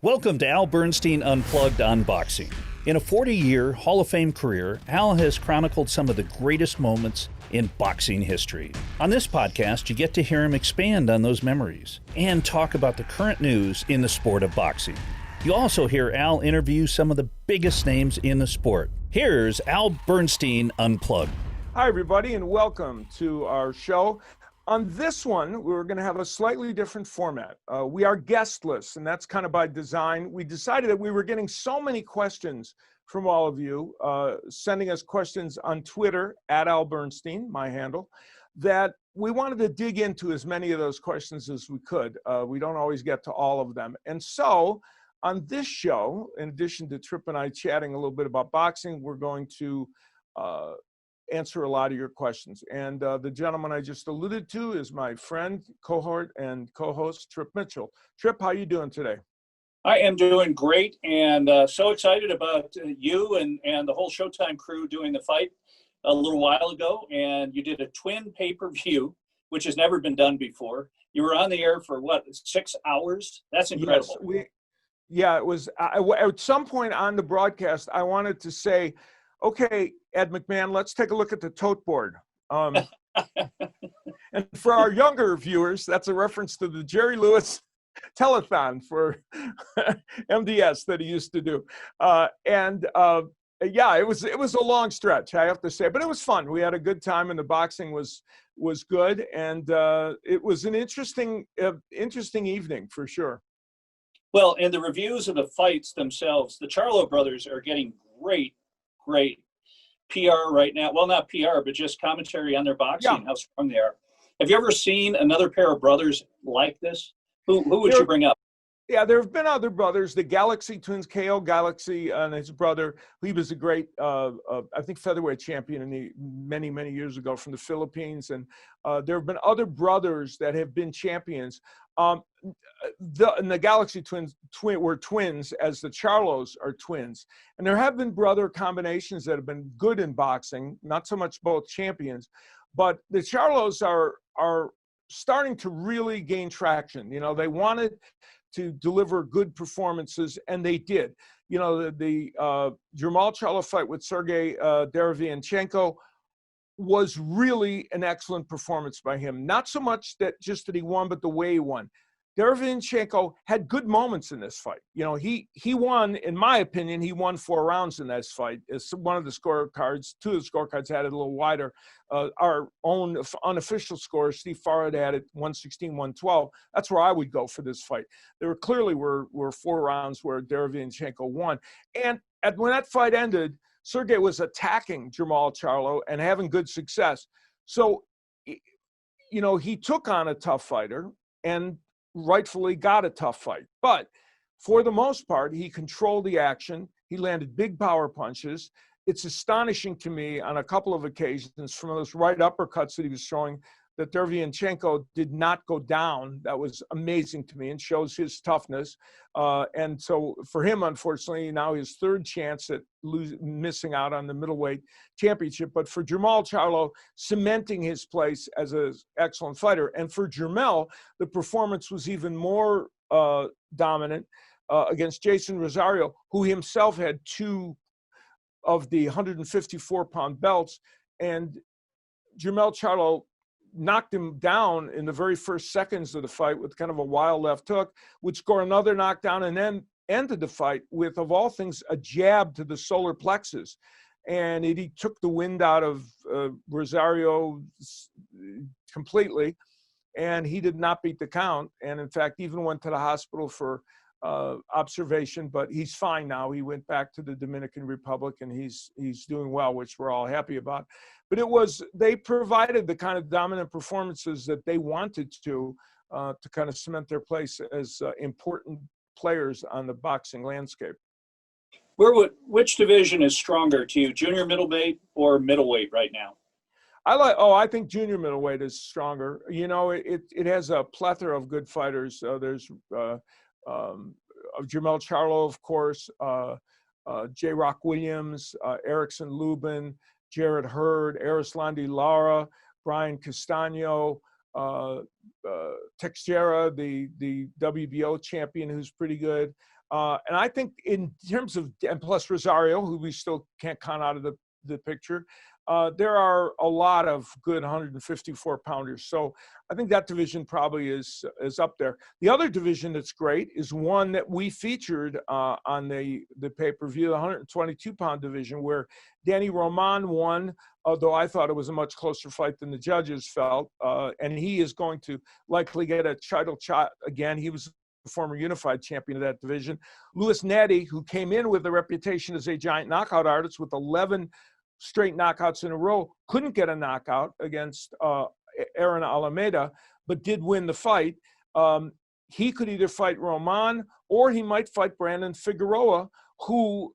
Welcome to Al Bernstein Unplugged on Boxing. In a 40-year Hall of Fame career, Al has chronicled some of the greatest moments in boxing history. On this podcast, you get to hear him expand on those memories and talk about the current news in the sport of boxing. You also hear Al interview some of the biggest names in the sport. Here's Al Bernstein Unplugged. Hi, everybody, and welcome to our show. On this one, we're going to have a slightly different format. We are guestless, and that's kind of by design. We decided that we were getting so many questions from all of you, sending us questions on Twitter, at Al Bernstein, my handle, that we wanted to dig into as many of those questions as we could. We don't always get to all of them. And so on this show, in addition to Trip and I chatting a little bit about boxing, we're going to answer a lot of your questions. And the gentleman I just alluded to is my friend, cohort, and co-host, Trip Mitchell. Trip, how you doing today? I am doing great, and so excited about you and the whole Showtime crew doing the fight a little while ago. And you did a twin pay-per-view, which has never been done before. You were on the air for, what, 6 hours? That's incredible. Yes, it was. At some point on the broadcast, I wanted to say, okay, Ed McMahon, let's take a look at the tote board. And for our younger viewers, that's a reference to the Jerry Lewis telethon for MDS that he used to do. Yeah, it was a long stretch, I have to say, but it was fun. We had a good time, and the boxing was good, and it was an interesting evening for sure. Well, and the reviews of the fights themselves, the Charlo brothers are getting great PR right now. Well, not PR, but just commentary on their boxing, how strong they are. Have you ever seen another pair of brothers like this? Who would you bring up? Yeah, there have been other brothers. The Galaxy twins, KO Galaxy and his brother. He was a great, I think, featherweight champion many years ago from the Philippines. And there have been other brothers that have been champions. The Galaxy twins were twins, as the Charlos are twins. And there have been brother combinations that have been good in boxing, not so much both champions. But the Charlos are starting to really gain traction. You know, they wanted to deliver good performances, and they did. You know, the Jermall Charlo fight with Sergey Derevyanchenko was really an excellent performance by him. Not so much that he won, but the way he won. Derevyanchenko had good moments in this fight. You know, he won, in my opinion, he won 4 rounds in this fight. It's one of the scorecards, 2 of the scorecards had it a little wider. Our own unofficial score, Steve Farad had it 116-112. That's where I would go for this fight. There clearly were 4 rounds where Derevyanchenko won. And when that fight ended, Sergey was attacking Jermall Charlo and having good success. So, you know, he took on a tough fighter and rightfully got a tough fight. But for the most part, he controlled the action. He landed big power punches. It's astonishing to me on a couple of occasions from those right uppercuts that he was throwing that Derevyanchenko did not go down. That was amazing to me and shows his toughness. And so for him, unfortunately, now his 3rd chance at missing out on the middleweight championship. But for Jermall Charlo, cementing his place as an excellent fighter. And for Jermall, the performance was even more dominant against Jason Rosario, who himself had 2 of the 154-pound belts. And Jermall Charlo knocked him down in the very first seconds of the fight with kind of a wild left hook, would score another knockdown, and then ended the fight with, of all things, a jab to the solar plexus. And he took the wind out of Rosario completely, and he did not beat the count. And in fact, even went to the hospital for observation, but he's fine now. He went back to the Dominican Republic, and he's doing well, which we're all happy about. But they provided the kind of dominant performances that they wanted to kind of cement their place as important players on the boxing landscape. Which division is stronger to you, junior middleweight or middleweight right now? I think junior middleweight is stronger. You know, it has a plethora of good fighters. There's Jermall Charlo, of course, J. Rock Williams, Erickson Lubin, Jared Hurd, Arislandi Lara, Brian Castano, Texera, the WBO champion, who's pretty good. And I think in terms of, and plus Rosario, who we still can't count out of the picture, there are a lot of good 154 pounders. So I think that division probably is up there. The other division that's great is one that we featured on the pay-per-view, the 122 pound division, where Danny Roman won, although I thought it was a much closer fight than the judges felt. And he is going to likely get a title shot again. He was the former unified champion of that division. Louis Neri, who came in with a reputation as a giant knockout artist with 11 straight knockouts in a row, couldn't get a knockout against Aaron Alameda, but did win the fight. He could either fight Roman or he might fight Brandon Figueroa, who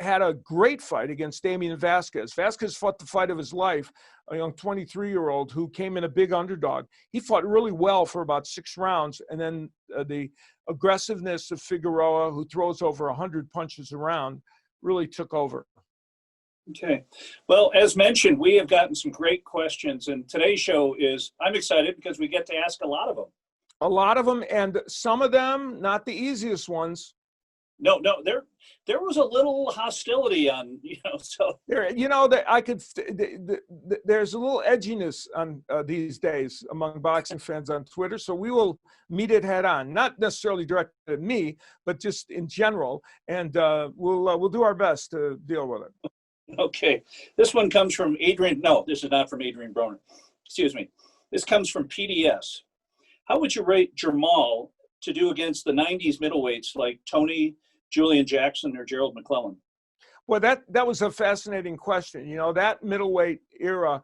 had a great fight against Damian Vasquez. Vasquez fought the fight of his life, a young 23-year-old who came in a big underdog. He fought really well for about 6 rounds, and then the aggressiveness of Figueroa, who throws over 100 punches around, really took over. Okay. Well, as mentioned, we have gotten some great questions, and today's show I'm excited because we get to ask a lot of them. A lot of them, and some of them not the easiest ones. No, there was a little hostility on, so. There's a little edginess on these days among boxing fans on Twitter, so we will meet it head on. Not necessarily directed at me, but just in general, and we'll do our best to deal with it. Okay. This one comes from Adrian. No, this is not from Adrian Broner. Excuse me. This comes from PDS. How would you rate Jermall to do against the 90s middleweights like Tony, Julian Jackson, or Gerald McClellan? Well, that was a fascinating question. That middleweight era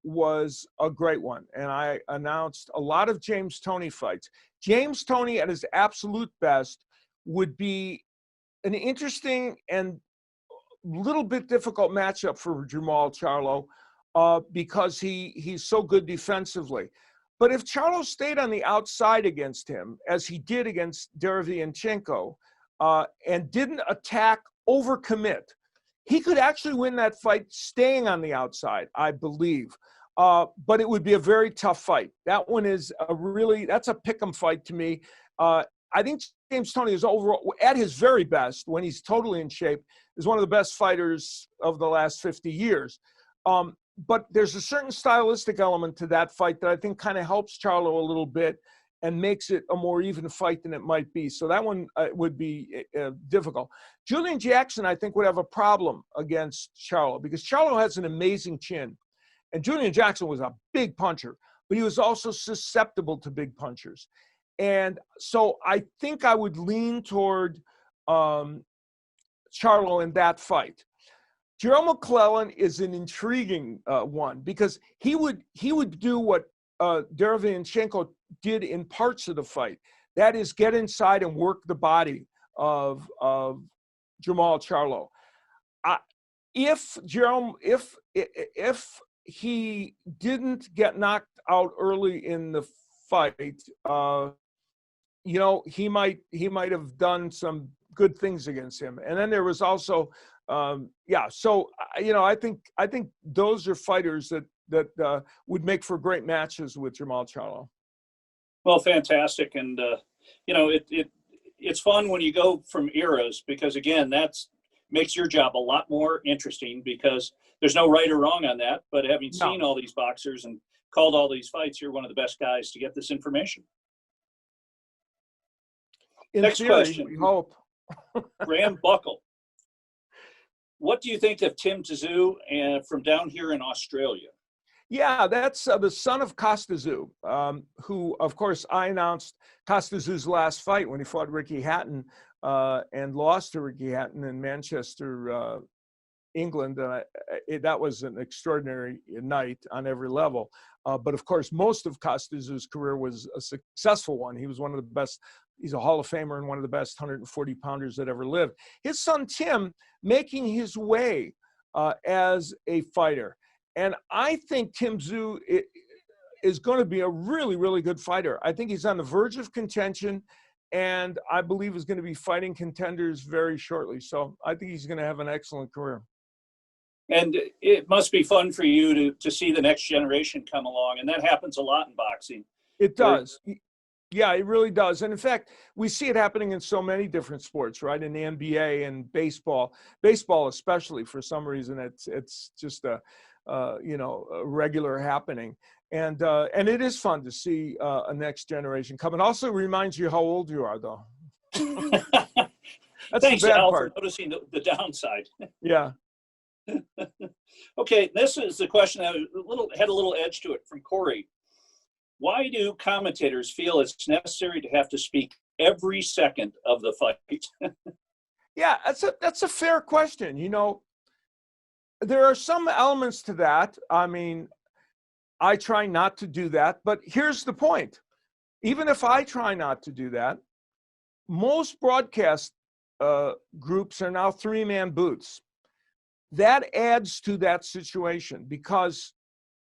was a great one. And I announced a lot of James Toney fights. James Toney at his absolute best would be an interesting and little bit difficult matchup for Jermall Charlo because he's so good defensively. But if Charlo stayed on the outside against him, as he did against Derevyanchenko, and didn't attack, overcommit, he could actually win that fight staying on the outside, I believe. But it would be a very tough fight. That one is that's a pick'em fight to me. I think James Toney is overall, at his very best, when he's totally in shape, is one of the best fighters of the last 50 years. But there's a certain stylistic element to that fight that I think kind of helps Charlo a little bit and makes it a more even fight than it might be. So that one would be difficult. Julian Jackson, I think, would have a problem against Charlo because Charlo has an amazing chin. And Julian Jackson was a big puncher, but he was also susceptible to big punchers. And so I think I would lean toward Charlo in that fight. Gerald McClellan is an intriguing one because he would do what Derevyanchenko did in parts of the fight. That is, get inside and work the body of Jermall Charlo. If he didn't get knocked out early in the fight, he might have done some good things against him. And then there was also, I think those are fighters that would make for great matches with Jermall Charlo. Well, fantastic. And, it's fun when you go from eras because, again, that's makes your job a lot more interesting because there's no right or wrong on that. But having seen all these boxers and called all these fights, you're one of the best guys to get this information. Next question. We hope. Graham Buckle. What do you think of Tim Zhu from down here in Australia? Yeah, that's the son of Costa Zhu, who, of course, I announced Costa Zhu's last fight when he fought Ricky Hatton and lost to Ricky Hatton in Manchester, England. That was an extraordinary night on every level. But, of course, most of Costa Zhu's career was a successful one. He was one of the best. He's a Hall of Famer and one of the best 140-pounders that ever lived. His son, Tim, making his way as a fighter. And I think Tim Zhu is going to be a really, really good fighter. I think he's on the verge of contention, and I believe is going to be fighting contenders very shortly. So I think he's going to have an excellent career. And it must be fun for you to see the next generation come along, and that happens a lot in boxing. It does. Yeah, it really does. And in fact, we see it happening in so many different sports, right? In the NBA and baseball especially, for some reason, it's just a regular happening. And it is fun to see a next generation come. It also reminds you how old you are, though. That's Thanks, the bad Al, part. for noticing the downside. Yeah. Okay, this is the question that had a little edge to it from Corey. Why do commentators feel it's necessary to have to speak every second of the fight? Yeah, that's a fair question. You know, there are some elements to that. I mean, I try not to do that, but here's the point. Even if I try not to do that, most broadcast groups are now three-man booths. That adds to that situation because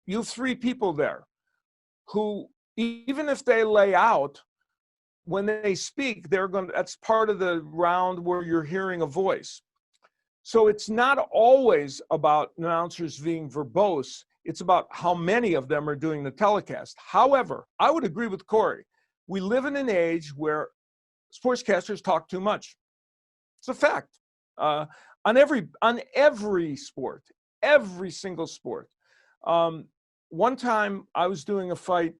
you have three people there who, even if they lay out, when they speak, that's part of the round where you're hearing a voice. So it's not always about announcers being verbose. It's about how many of them are doing the telecast. However, I would agree with Corey. We live in an age where sportscasters talk too much. It's a fact. On every sport, every single sport. One time I was doing a fight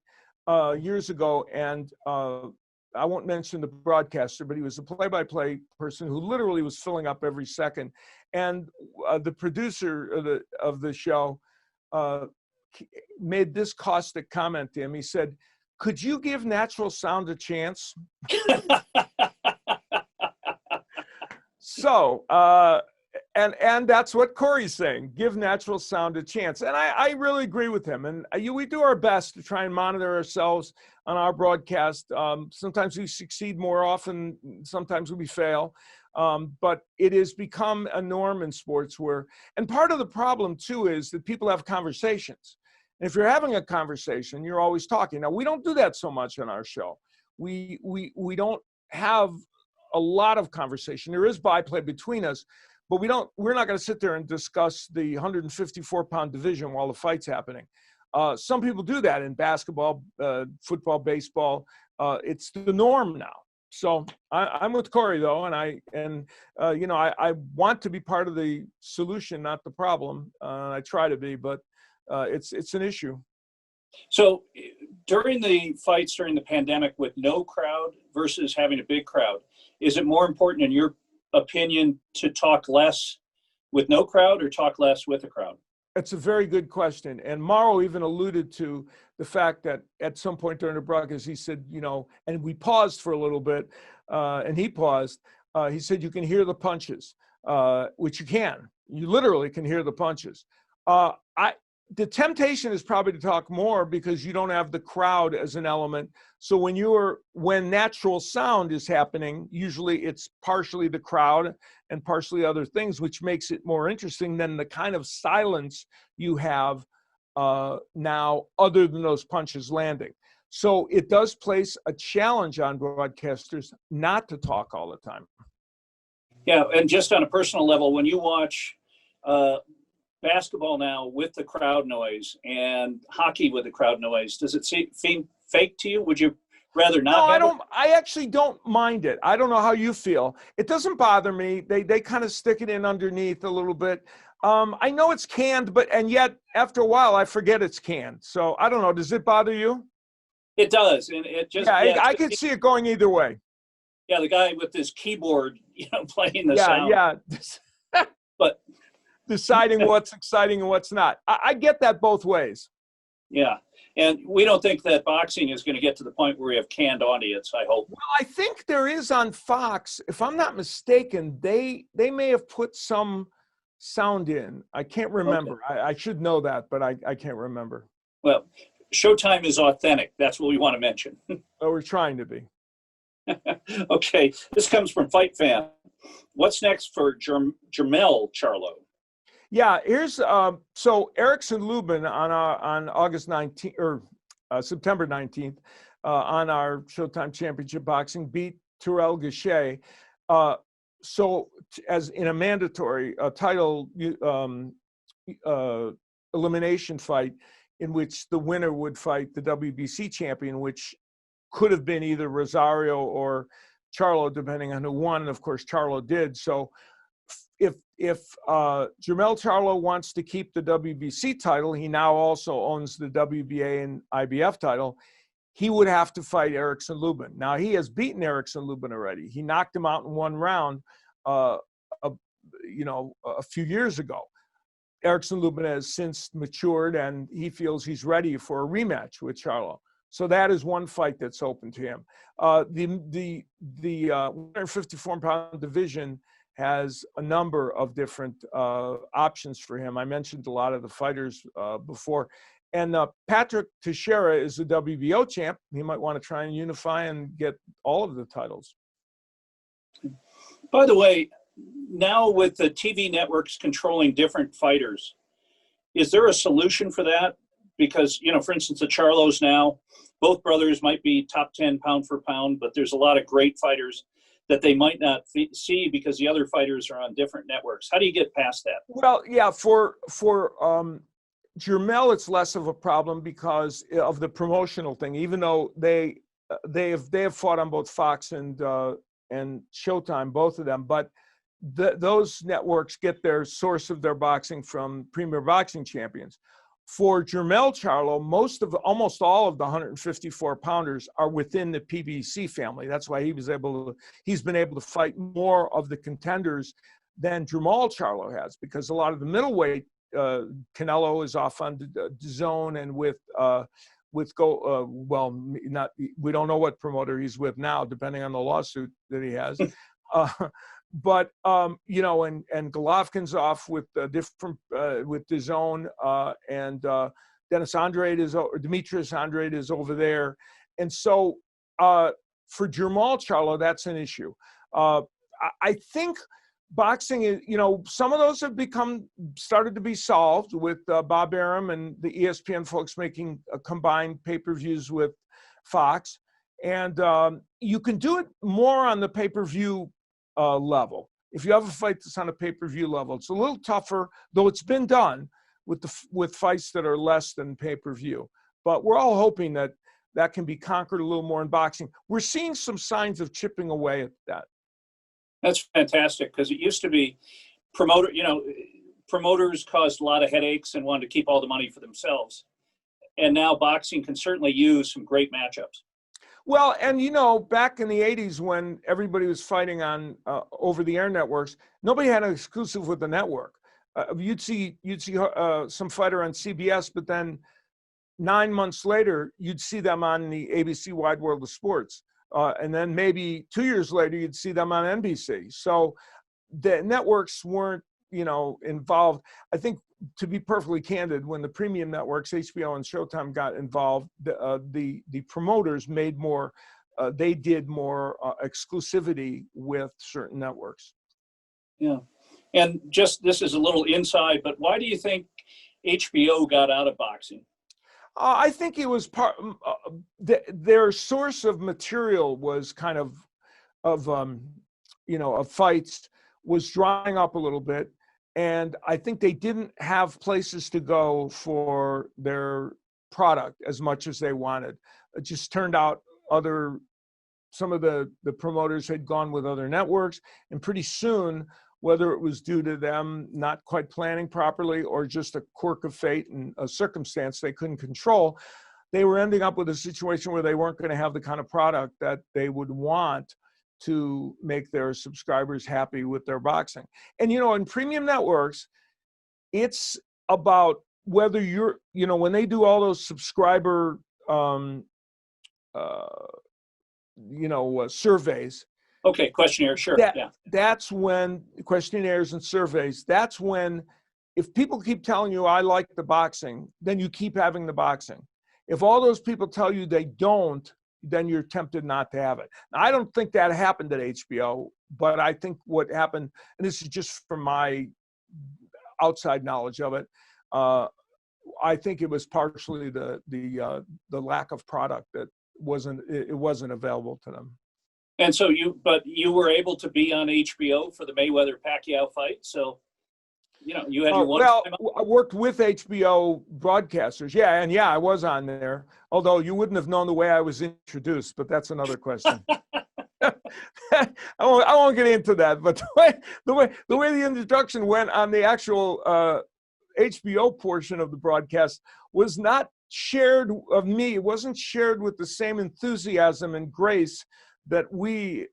years ago, and I won't mention the broadcaster, but he was a play-by-play person who literally was filling up every second. And the producer of the show made this caustic comment to him. He said, "Could you give natural sound a chance?" So, and that's what Corey's saying, give natural sound a chance. And I really agree with him. And we do our best to try and monitor ourselves on our broadcast. Sometimes we succeed more often, sometimes we fail. But it has become a norm in sports and part of the problem too is that people have conversations. And if you're having a conversation, you're always talking. Now, we don't do that so much on our show. We don't have a lot of conversation. There is byplay between us, but we're not going to sit there and discuss the 154-pound division while the fight's happening. Some people do that in basketball, football, baseball. It's the norm now. So I'm with Corey though, and I want to be part of the solution, not the problem. I try to be, but it's an issue. So during the fights during the pandemic with no crowd versus having a big crowd, is it more important in your opinion to talk less with no crowd or talk less with a crowd? It's a very good question. And Mauro even alluded to the fact that at some point during the broadcast, he said, and we paused for a little bit, and he paused. He said, you can hear the punches, which you can. You literally can hear the punches. The temptation is probably to talk more because you don't have the crowd as an element. So when natural sound is happening, usually it's partially the crowd and partially other things, which makes it more interesting than the kind of silence you have now other than those punches landing. So it does place a challenge on broadcasters not to talk all the time. Yeah, and just on a personal level, when you watch basketball now with the crowd noise and hockey with the crowd noise, does it seem fake to you? Would you rather not? No, I actually don't mind it. I don't know how you feel. It doesn't bother me. They kind of stick it in underneath a little bit. I know it's canned, and yet after a while I forget it's canned. So I don't know. Does it bother you? It does, and it just I could see it going either way. Yeah, the guy with his keyboard, playing the sound. Yeah. But deciding what's exciting and what's not. I get that both ways. Yeah. And we don't think that boxing is going to get to the point where we have canned audience, I hope. Well, I think there is on Fox. If I'm not mistaken, they may have put some sound in. I can't remember. Okay. I should know that, but I can't remember. Well, Showtime is authentic. That's what we want to mention. Oh, we're trying to be. Okay. This comes from Fight Fan. What's next for Jermall Charlo? Yeah, here's so Erickson Lubin on August 19th or September 19th on our Showtime Championship Boxing beat Terrell Gachet. So as in a mandatory title elimination fight in which the winner would fight the WBC champion, which could have been either Rosario or Charlo, depending on who won. And of course, Charlo did. So if Jermall Charlo wants to keep the WBC title, he now also owns the WBA and IBF title. He would have to fight Erickson Lubin. Now, he has beaten Erickson Lubin already. He knocked him out in one round, a few years ago. Erickson Lubin has since matured, and he feels he's ready for a rematch with Charlo. So that is one fight that's open to him. The 154-pound division has a number of different options for him. I mentioned a lot of the fighters before. And Patrick Teixeira is the WBO champ. He might want to try and unify and get all of the titles. By the way, now with the TV networks controlling different fighters, is there a solution for that? Because, for instance, the Charlos now, both brothers might be top 10 pound for pound, but there's a lot of great fighters that they might not see because the other fighters are on different networks. How do you get past that? Well, yeah, for Jermall, it's less of a problem because of the promotional thing. Even though they have fought on both Fox and Showtime, both of them, but those networks get their source of their boxing from Premier Boxing Champions. For Jermall Charlo, almost all of the 154 pounders are within the PBC family. That's why he's been able to fight more of the contenders than Jermall Charlo has, because a lot of the middleweight, Canelo is off on DAZN and we don't know what promoter he's with now, depending on the lawsuit that he has. But and Golovkin's off with with DAZN, and Demetrius Andrade is over there, and so for Jermall Charlo, that's an issue. I think boxing is, some of those have started to be solved with Bob Arum and the ESPN folks making combined pay-per-views with Fox, and you can do it more on the pay-per-view level. If you have a fight that's on a pay-per-view level, it's a little tougher, though it's been done with fights that are less than pay-per-view. But we're all hoping that can be conquered a little more in boxing. We're seeing some signs of chipping away at that. That's fantastic, because it used to be promoters caused a lot of headaches and wanted to keep all the money for themselves. And now boxing can certainly use some great matchups. Well, and back in the 80s when everybody was fighting on over-the-air networks, nobody had an exclusive with the network. You'd see some fighter on CBS, but then 9 months later, you'd see them on the ABC Wide World of Sports. And then maybe 2 years later, you'd see them on NBC. So the networks weren't, involved. I think, to be perfectly candid, when the premium networks, HBO and Showtime, got involved, the promoters made more, they did more exclusivity with certain networks. Yeah. And this is a little inside, but why do you think HBO got out of boxing? I think it was their source of material was kind of fights was drying up a little bit. And I think they didn't have places to go for their product as much as they wanted. It just turned out some of the promoters had gone with other networks, and pretty soon, whether it was due to them not quite planning properly or just a quirk of fate and a circumstance they couldn't control, they were ending up with a situation where they weren't going to have the kind of product that they would want to make their subscribers happy with their boxing. And, in premium networks, it's about whether you're, when they do all those subscriber, surveys. Okay, questionnaire, sure. That's when questionnaires and surveys, that's when, if people keep telling you, I like the boxing, then you keep having the boxing. If all those people tell you they don't, then you're tempted not to have it. Now, I don't think that happened at HBO, but I think what happened, and this is just from my outside knowledge of it, I think it was partially the lack of product that wasn't available to them. And so you were able to be on HBO for the Mayweather Pacquiao fight. So you had your one well, time. I worked with HBO broadcasters. Yeah, and I was on there. Although you wouldn't have known the way I was introduced, but that's another question. I won't get into that. But the way the introduction went on the actual HBO portion of the broadcast was not shared of me. It wasn't shared with the same enthusiasm and grace that we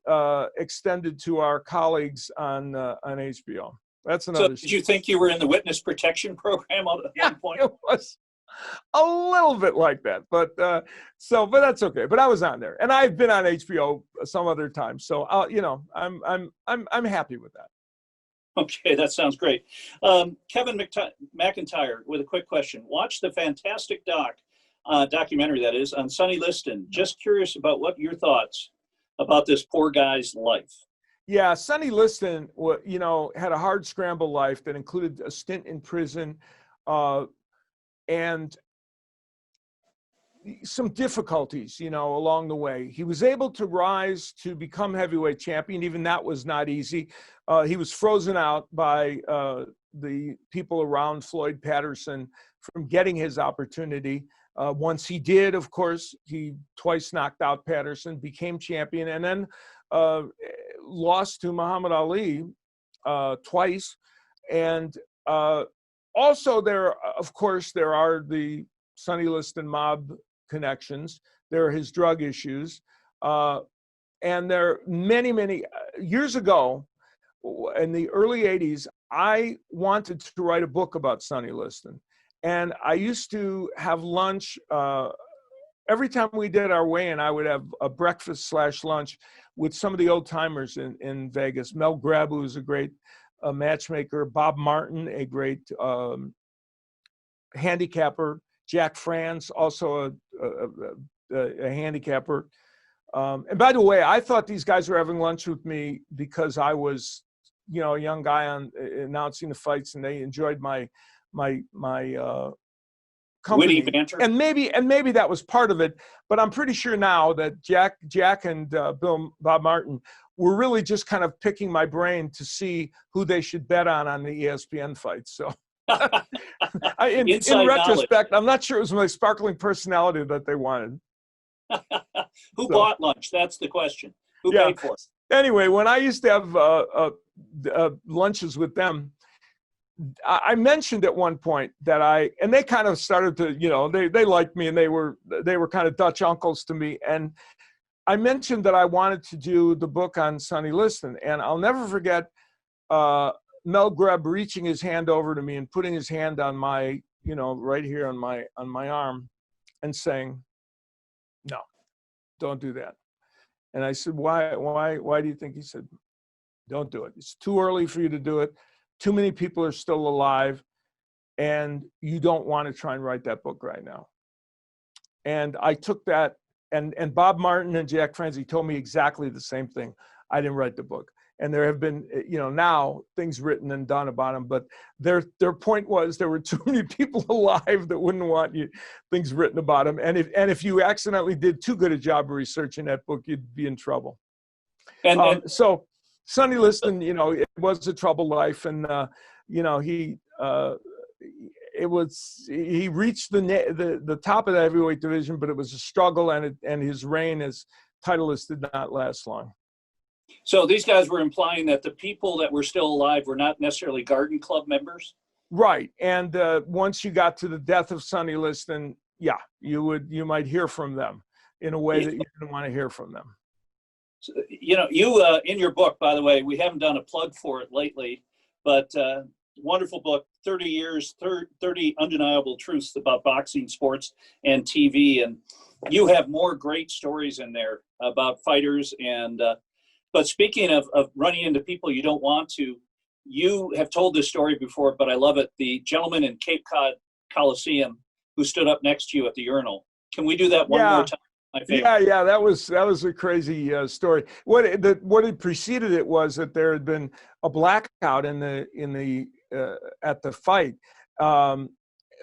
extended to our colleagues on HBO. That's another. So did you think you were in the witness protection program at one point? It was a little bit like that, but that's okay. But I was on there, and I've been on HBO some other times, so I'm happy with that. Okay, that sounds great. Kevin McIntyre with a quick question. Watch the fantastic documentary that is on Sunny Liston. Just curious about what your thoughts about this poor guy's life. Yeah, Sunny Liston, had a hard scramble life that included a stint in prison, and some difficulties, along the way. He was able to rise to become heavyweight champion. Even that was not easy. He was frozen out by the people around Floyd Patterson from getting his opportunity. Once he did, of course, he twice knocked out Patterson, became champion, and then lost to Muhammad Ali twice. And also there are the Sunny Liston mob connections. There are his drug issues. And there many years ago, in the early 80s, I wanted to write a book about Sunny Liston. And I used to have lunch every time we did our weigh-in. I would have a breakfast/lunch with some of the old timers in Vegas. Mel Greb, who was a great matchmaker. Bob Martin, a great handicapper. Jack Franz, also a handicapper. And by the way, I thought these guys were having lunch with me because I was, a young guy announcing the fights, and they enjoyed my company. Witty banter. And maybe that was part of it. But I'm pretty sure now that Jack and Bob Martin were really just kind of picking my brain to see who they should bet on the ESPN fights. So. In retrospect, I'm not sure it was my sparkling personality that they wanted. Who bought lunch? That's the question. Who paid for it? Anyway, when I used to have lunches with them, I mentioned at one point that and they kind of started to, they liked me, and they were kind of Dutch uncles to me. And I mentioned that I wanted to do the book on Sunny Liston, and I'll never forget Mel Greb reaching his hand over to me and putting his hand on my, right here on my arm, and saying, "No, don't do that." And I said, "Why do you think?" He said, "Don't do it. It's too early for you to do it. Too many people are still alive, and you don't want to try and write that book right now." And I took that, and Bob Martin and Jack Franzi told me exactly the same thing. I didn't write the book. And there have been, now things written and done about them. But their point was there were too many people alive that wouldn't want things written about them. And if you accidentally did too good a job of researching that book, you'd be in trouble. So Sunny Liston, it was a troubled life, and he reached the top of the heavyweight division, but it was a struggle, and his reign as titleist did not last long. So these guys were implying that the people that were still alive were not necessarily Garden Club members? Right. And once you got to the death of Sunny Liston, you might hear from them in a way that you didn't want to hear from them. So, you in your book, by the way, we haven't done a plug for it lately, but wonderful book, 30 years, 30 undeniable truths about boxing, sports, and TV. And you have more great stories in there about fighters. And but speaking of running into people you don't want to, you have told this story before, but I love it. The gentleman in Cape Cod Coliseum who stood up next to you at the urinal. Can we do that one more time? My favorite. Yeah, that was a crazy story. What had preceded it was that there had been a blackout at the fight,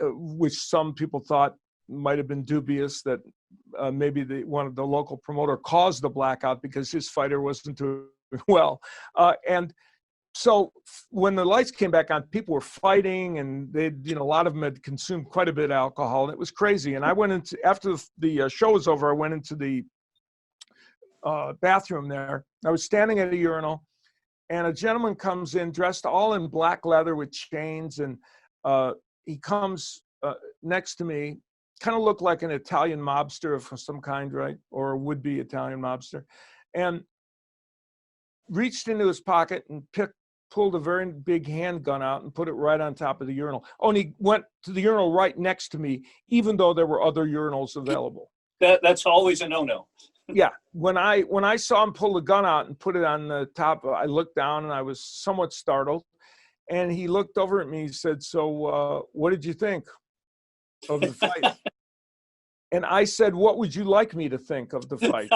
which some people thought might have been dubious, that maybe the local promoter caused the blackout because his fighter wasn't doing well, and so when the lights came back on, people were fighting, and they, a lot of them had consumed quite a bit of alcohol, and it was crazy. And I went into, after the show was over, I went into the bathroom there. I was standing at a urinal, and a gentleman comes in dressed all in black leather with chains, and he comes next to me, kind of looked like an Italian mobster of some kind, right? Or a would-be Italian mobster, and reached into his pocket and pulled a very big handgun out and put it right on top of the urinal. Oh, and he went to the urinal right next to me, even though there were other urinals available. That's always a no-no. Yeah. When I saw him pull the gun out and put it on the top, I looked down and I was somewhat startled. And he looked over at me. He said, "So what did you think of the fight?" And I said, "What would you like me to think of the fight?"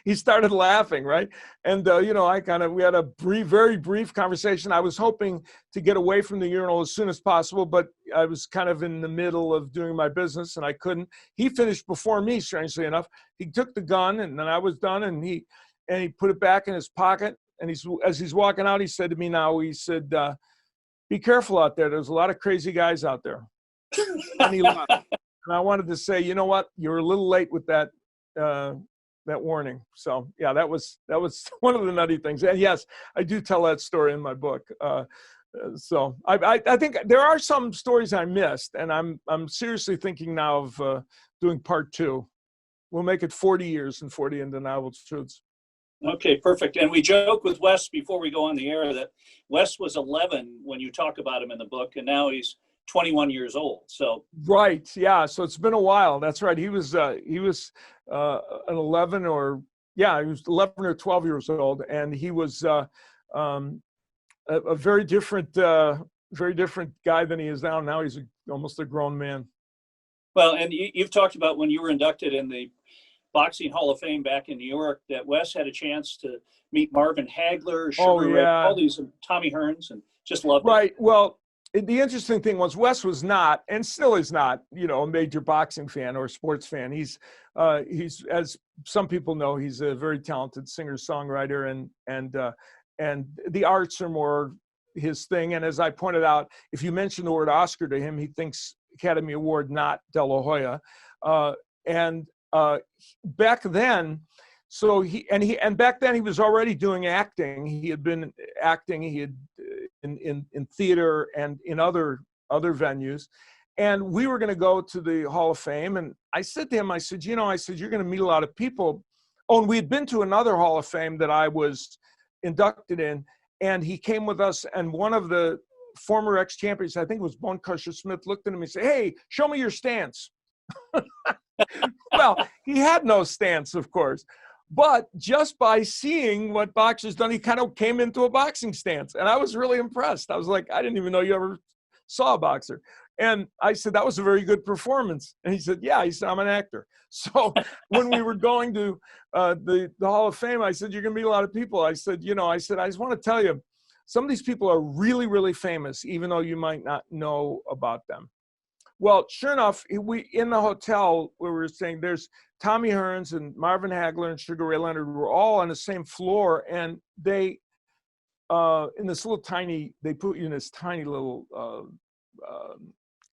He started laughing, right? And we had a very brief conversation. I was hoping to get away from the urinal as soon as possible, but I was kind of in the middle of doing my business and I couldn't. He finished before me, strangely enough. He took the gun and then I was done, and he put it back in his pocket. And as he's walking out, he said to me, he said, "Be careful out there. There's a lot of crazy guys out there." And he left. And I wanted to say, you know what? You're a little late with that warning. So yeah, that was one of the nutty things. And yes, I do tell that story in my book. So I think there are some stories I missed, and I'm seriously thinking now of doing part 2. We'll make it 40 years and 40 undeniable truths. Okay, perfect. And we joke with Wes before we go on the air that Wes was 11 when you talk about him in the book, and now he's 21 years old. So right, yeah. So it's been a while. That's right. He was an 11 or 12 years old, and he was a very different guy than he is now. Now he's almost a grown man. Well, and you've talked about when you were inducted in the Boxing Hall of Fame back in New York, that Wes had a chance to meet Marvin Hagler, all these, Tommy Hearns, and just loved it. Right. Well, the interesting thing was Wes was not, and still is not, a major boxing fan or sports fan. He's as some people know, he's a very talented singer-songwriter, and the arts are more his thing. And as I pointed out, if you mention the word Oscar to him, he thinks Academy Award, not De La Hoya. Back then, back then he was already doing acting. He had been acting. He had in theater and in other venues, and we were going to go to the Hall of Fame. And I said to him, I said, you're going to meet a lot of people. Oh, and we had been to another Hall of Fame that I was inducted in, and he came with us. And one of the former ex-champions, I think it was Bone Crusher Smith, looked at him and said, "Hey, show me your stance." Well, he had no stance, of course, but just by seeing what boxers done, he kind of came into a boxing stance, and I was really impressed. I was like, I didn't even know you ever saw a boxer. And I said, that was a very good performance. And he said, yeah. He said, I'm an actor. So when we were going to the Hall of Fame, I said, you're going to meet a lot of people. I said, I just want to tell you, some of these people are really, really famous, even though you might not know about them. Well, sure enough, we in the hotel where we were staying, there's Tommy Hearns and Marvin Hagler and Sugar Ray Leonard were all on the same floor, and they in this little tiny, they put you in this tiny little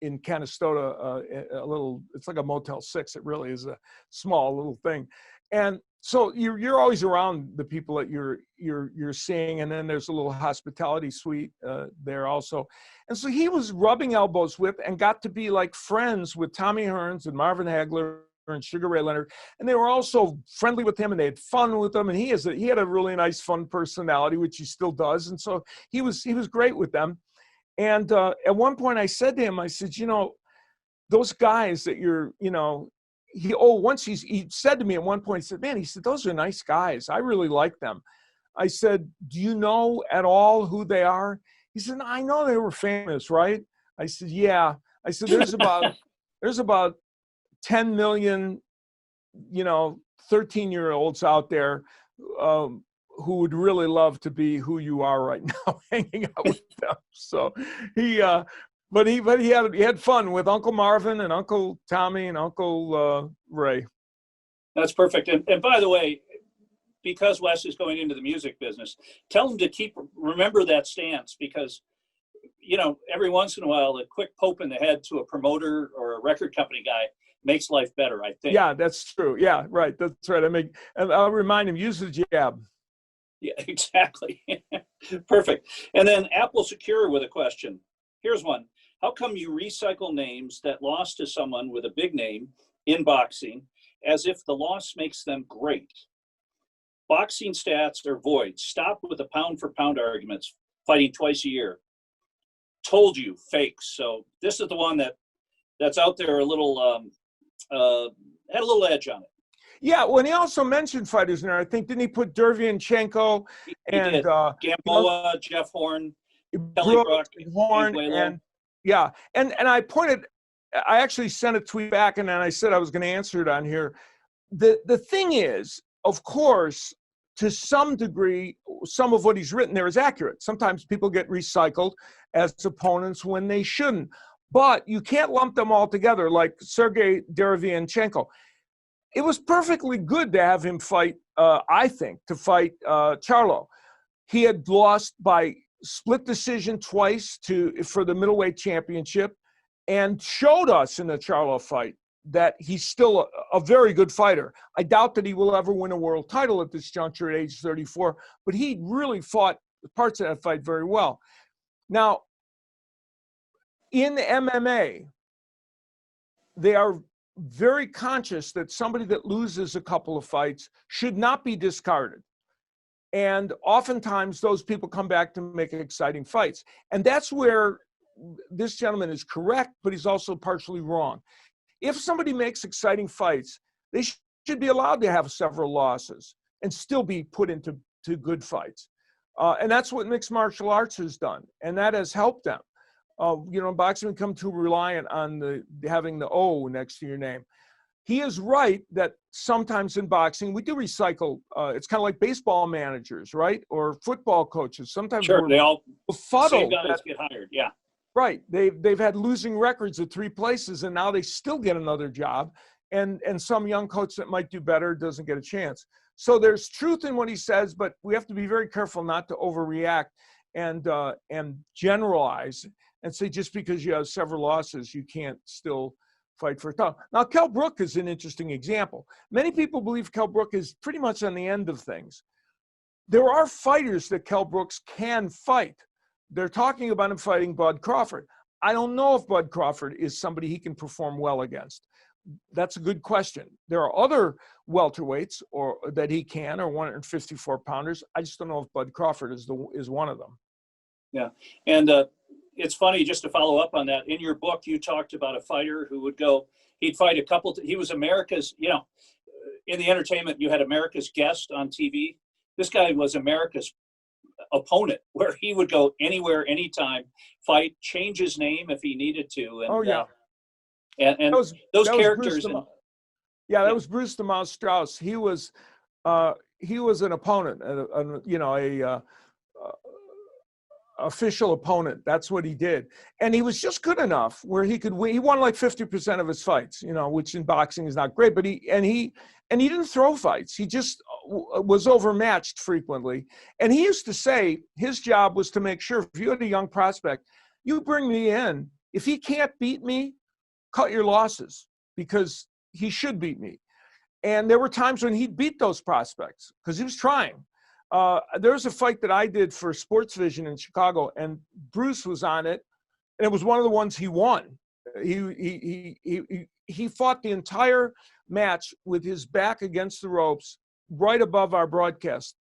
in Canastota, a little, it's like a Motel 6. It really is a small little thing. And so you're always around the people that you're seeing, and then there's a little hospitality suite there also. And so he was rubbing elbows with and got to be like friends with Tommy Hearns and Marvin Hagler and Sugar Ray Leonard, and they were also friendly with him, and they had fun with him. And he had a really nice, fun personality, which he still does. And so he was great with them. And at one point, I said to him, I said, those guys that he said to me at one point, he said, man, he said, those are nice guys. I really like them. I said, do you know at all who they are? He said, no, I know they were famous, right? I said, yeah. I said, there's about 10 million, 13-year-olds out there who would really love to be who you are right now, hanging out with them. So he had fun with Uncle Marvin and Uncle Tommy and Uncle Ray. That's perfect. And by the way, because Wes is going into the music business, tell him to remember that stance, because, you know, every once in a while, a quick poke in the head to a promoter or a record company guy makes life better, I think. Yeah, that's true. Yeah, right. That's right. And I'll remind him, use the jab. Yeah, exactly. Perfect. And then Apple Secure with a question. Here's one. How come you recycle names that lost to someone with a big name in boxing as if the loss makes them great? Boxing stats are void. Stop with the pound for pound arguments, fighting twice a year. Told you, fakes. So this is the one that's out there a little, had a little edge on it. Yeah, well, and he also mentioned fighters in there. I think, didn't he put Derevyanchenko and did. Gamboa, Jeff Horn, Kelly Brook, Horn, and yeah, and I actually sent a tweet back, and then I said I was going to answer it on here. The thing is, of course, to some degree, some of what he's written there is accurate. Sometimes people get recycled as opponents when they shouldn't, but you can't lump them all together like Sergei Derevyanchenko. It was perfectly good to have him fight, I think, to fight Charlo. He had lost by split decision twice for the middleweight championship, and showed us in the Charlo fight that he's still a very good fighter. I doubt that he will ever win a world title at this juncture at age 34, but he really fought parts of that fight very well. Now, in MMA, they are very conscious that somebody that loses a couple of fights should not be discarded. And oftentimes those people come back to make exciting fights. And that's where this gentleman is correct, but he's also partially wrong. If somebody makes exciting fights, they should be allowed to have several losses and still be put into good fights. And that's what mixed martial arts has done. And that has helped them. Boxing become too reliant on having the O next to your name. He is right that sometimes in boxing, we do recycle. It's kind of like baseball managers, right? Or football coaches. Sometimes sure, they all befuddled. Same guys get hired, yeah. Right. They've had losing records at 3 places, and now they still get another job. And some young coach that might do better doesn't get a chance. So there's truth in what he says, but we have to be very careful not to overreact and generalize and say just because you have several losses, you can't still fight for a title. Now, Kell Brook is an interesting example. Many people believe Kell Brook is pretty much on the end of things. There are fighters that Kell Brooks can fight. They're talking about him fighting Bud Crawford. I don't know if Bud Crawford is somebody he can perform well against. That's a good question. There are other welterweights that he can, or 154 pounders. I just don't know if Bud Crawford is one of them. Yeah, and it's funny, just to follow up on that. In your book, you talked about a fighter who would he'd fight a couple. He was America's, in the entertainment, you had America's guest on TV. This guy was America's opponent, where he would go anywhere, anytime, fight, change his name if he needed to. And, and those characters. That was Bruce the Mouse Strauss. He was an opponent, official opponent. That's what he did. And he was just good enough where he could win. He won like 50% of his fights, which in boxing is not great, but he didn't throw fights. He just was overmatched frequently. And he used to say his job was to make sure if you had a young prospect, you bring me in. If he can't beat me, cut your losses, because he should beat me. And there were times when he'd beat those prospects because he was trying. There was a fight that I did for Sports Vision in Chicago, and Bruce was on it, and it was one of the ones he won. He fought the entire match with his back against the ropes, right above our broadcast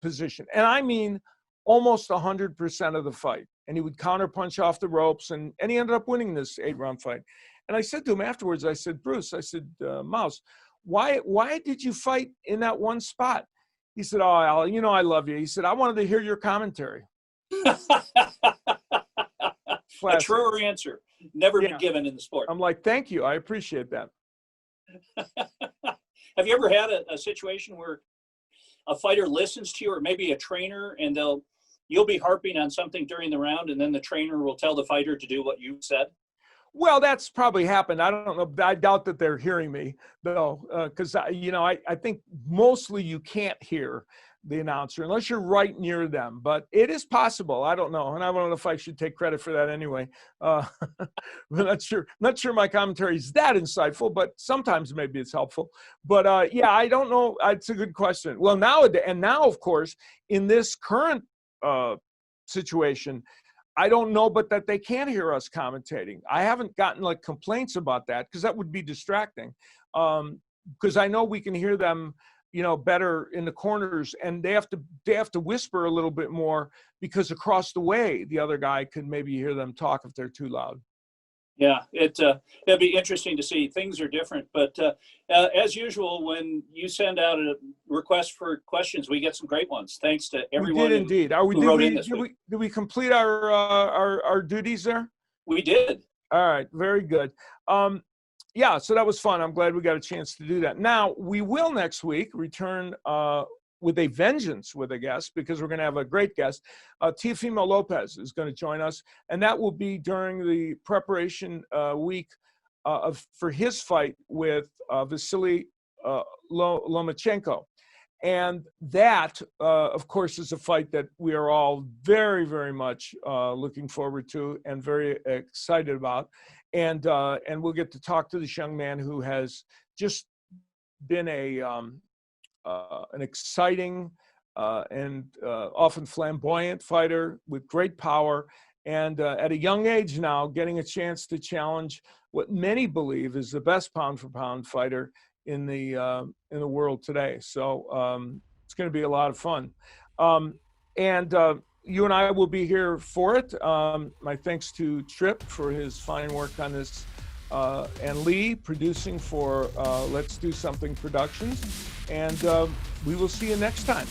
position, and I mean almost 100% of the fight. And he would counterpunch off the ropes, and he ended up winning this 8-round fight. And I said to him afterwards, I said, Bruce, I said, Mouse, why did you fight in that one spot? He said, oh, Al, I love you. He said, I wanted to hear your commentary. A truer answer. Never been given in the sport. I'm like, thank you. I appreciate that. Have you ever had a situation where a fighter listens to you, or maybe a trainer, and you'll be harping on something during the round, and then the trainer will tell the fighter to do what you said? Well, that's probably happened. I don't know. I doubt that they're hearing me though, because I think mostly you can't hear the announcer unless you're right near them. But it is possible. I don't know, and I don't know if I should take credit for that anyway. I'm not sure. Not sure my commentary is that insightful, but sometimes maybe it's helpful. But yeah, I don't know. It's a good question. Well, now of course, in this current situation, I don't know, but that they can't hear us commentating. I haven't gotten like complaints about that because that would be distracting. Because I know we can hear them, better in the corners, and they have to whisper a little bit more because across the way the other guy could maybe hear them talk if they're too loud. Yeah, it'd be interesting to see. Things are different, but as usual, when you send out a request for questions, we get some great ones. Thanks to everyone. We did indeed. Did we complete our duties there? We did. All right, very good. Yeah, so that was fun. I'm glad we got a chance to do that. Now we will next week return with a vengeance with a guest, because we're going to have a great guest. Teofimo Lopez is going to join us, and that will be during the preparation week for his fight with Vasily Lomachenko. And that, of course, is a fight that we are all very, very much looking forward to and very excited about. And we'll get to talk to this young man who has just been an exciting and often flamboyant fighter with great power, and at a young age now getting a chance to challenge what many believe is the best pound-for-pound fighter in the world today. So it's going to be a lot of fun. And you and I will be here for it. My thanks to Trip for his fine work on this, and Lee producing for Let's Do Something Productions. And we will see you next time.